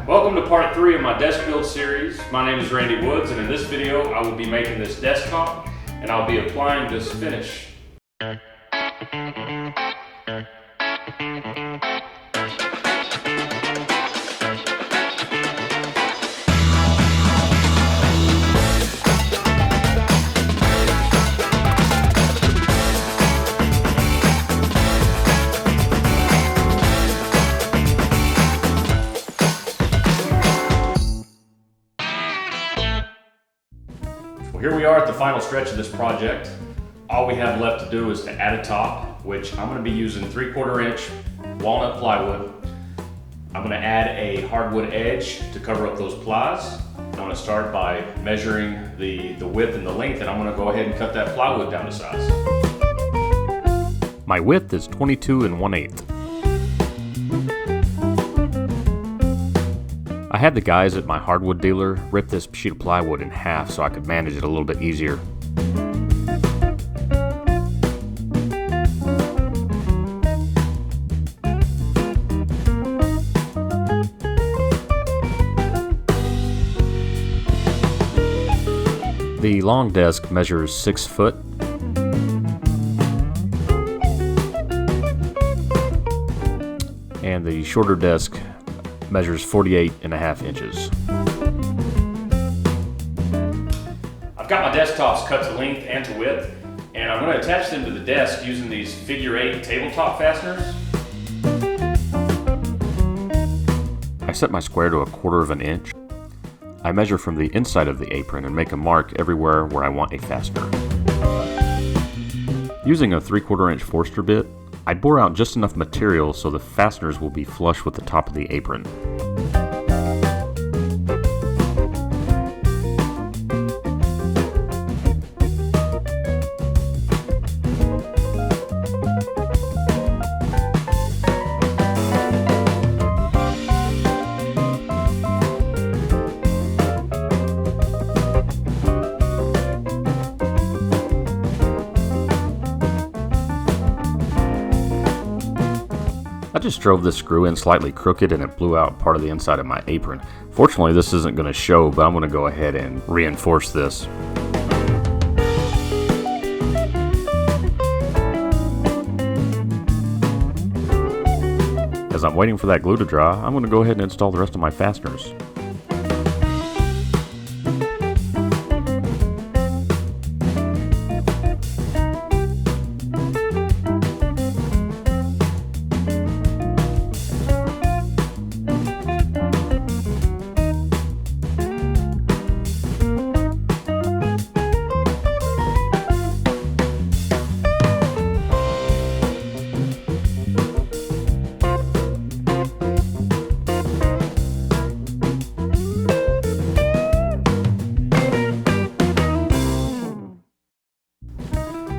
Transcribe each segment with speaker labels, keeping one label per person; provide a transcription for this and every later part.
Speaker 1: Welcome to part 3 of my desk build series. My name is Randy Woods, and in this video I will be making this desktop and I'll be applying this finish. Here we are at the final stretch of this project. All we have left to do is to add a top, which I'm going to be using 3/4 inch walnut plywood. I'm going to add a hardwood edge to cover up those plies. I'm going to start by measuring the width and the length, and I'm going to go ahead and cut that plywood down to size.
Speaker 2: My width is 22 1/8. I had the guys at my hardwood dealer rip this sheet of plywood in half so I could manage it a little bit easier. The long desk measures 6 foot. And the shorter desk measures 48.5 inches.
Speaker 1: I've got my desktops cut to length and to width, and I'm going to attach them to the desk using these figure 8 tabletop fasteners.
Speaker 2: I set my square to 1/4 inch. I measure from the inside of the apron and make a mark everywhere where I want a fastener. Using a 3/4 inch Forster bit, I bore out just enough material so the fasteners will be flush with the top of the apron. I just drove this screw in slightly crooked and it blew out part of the inside of my apron. Fortunately, this isn't going to show, but I'm going to go ahead and reinforce this. As I'm waiting for that glue to dry, I'm going to go ahead and install the rest of my fasteners.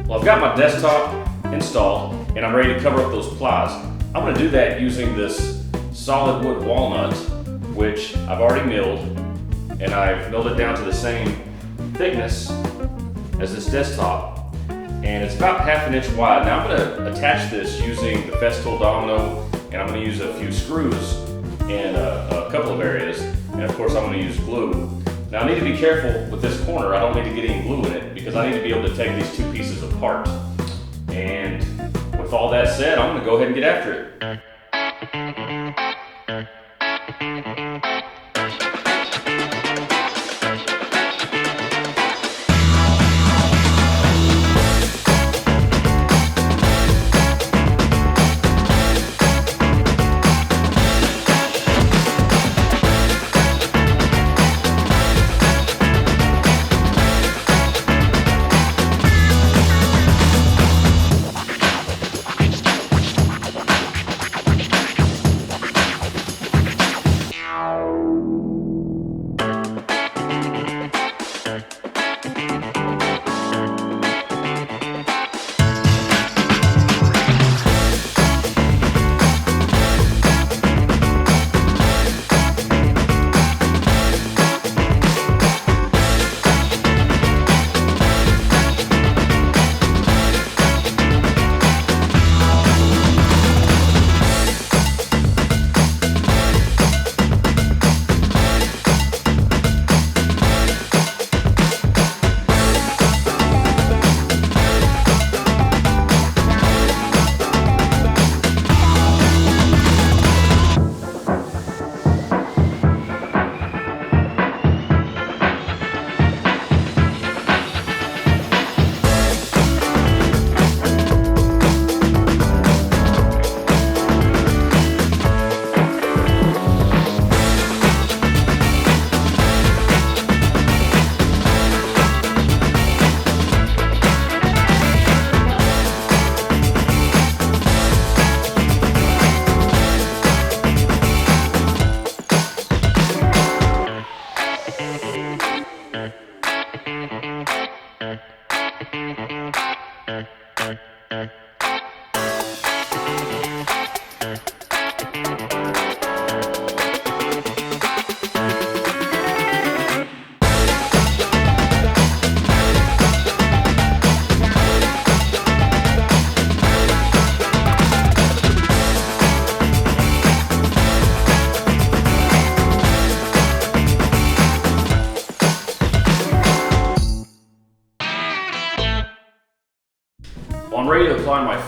Speaker 1: Well, I've got my desktop installed and I'm ready to cover up those plies. I'm going to do that using this solid wood walnut, which I've already milled, and I've milled it down to the same thickness as this desktop, and it's about 1/2 inch wide. Now I'm going to attach this using the Festool domino, and I'm going to use a few screws in a couple of areas, and of course I'm going to use glue. Now I need to be careful with this corner. I don't need to get any glue in it because I need to be able to take these two pieces apart. And with all that said, I'm going to go ahead and get after it.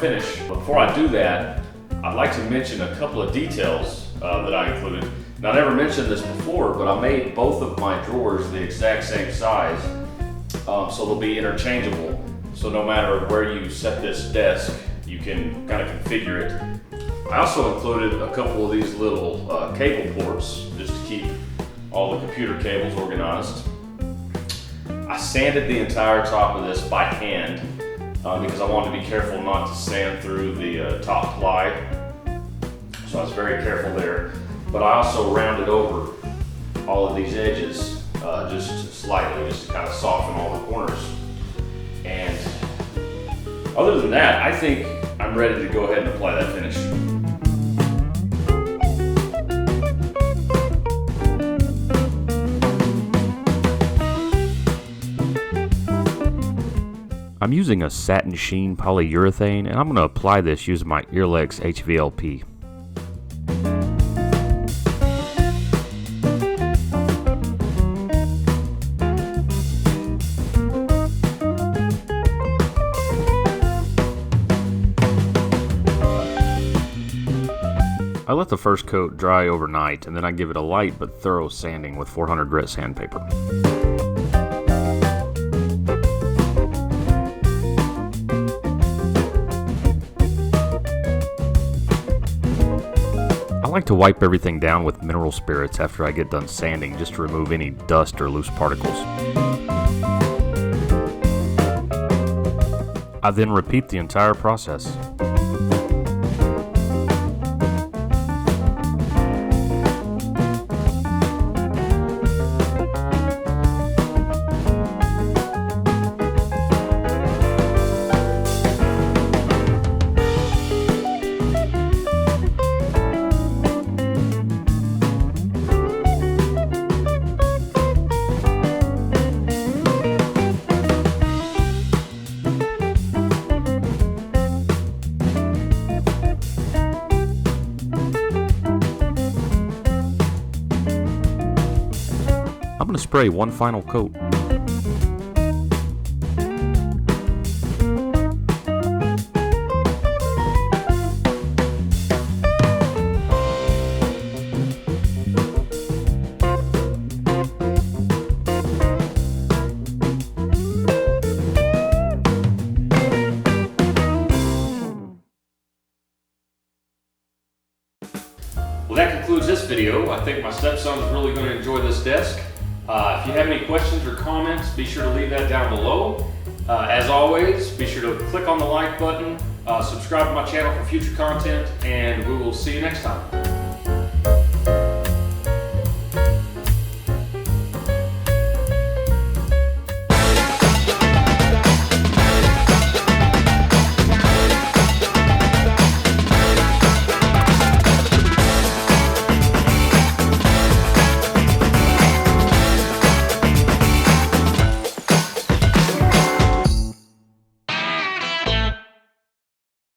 Speaker 1: finish. Before I do that, I'd like to mention a couple of details that I included. Now, I never mentioned this before, but I made both of my drawers the exact same size, so they'll be interchangeable. So no matter where you set this desk, you can kind of configure it. I also included a couple of these little cable ports just to keep all the computer cables organized. I sanded the entire top of this by hand because I wanted to be careful not to sand through the top ply. So I was very careful there. But I also rounded over all of these edges just slightly, just to kind of soften all the corners. And other than that, I think I'm ready to go ahead and apply that finish.
Speaker 2: I'm using a satin sheen polyurethane, and I'm going to apply this using my earlex hvlp. I let the first coat dry overnight, and then I give it a light but thorough sanding with 400 grit sandpaper. I like to wipe everything down with mineral spirits after I get done sanding, just to remove any dust or loose particles. I then repeat the entire process. I'm going to spray one final coat.
Speaker 1: Well, that concludes this video. I think my stepson is really going to enjoy this desk. If you have any questions or comments, be sure to leave that down below. As always, be sure to click on the like button, subscribe to my channel for future content, and we will see you next time.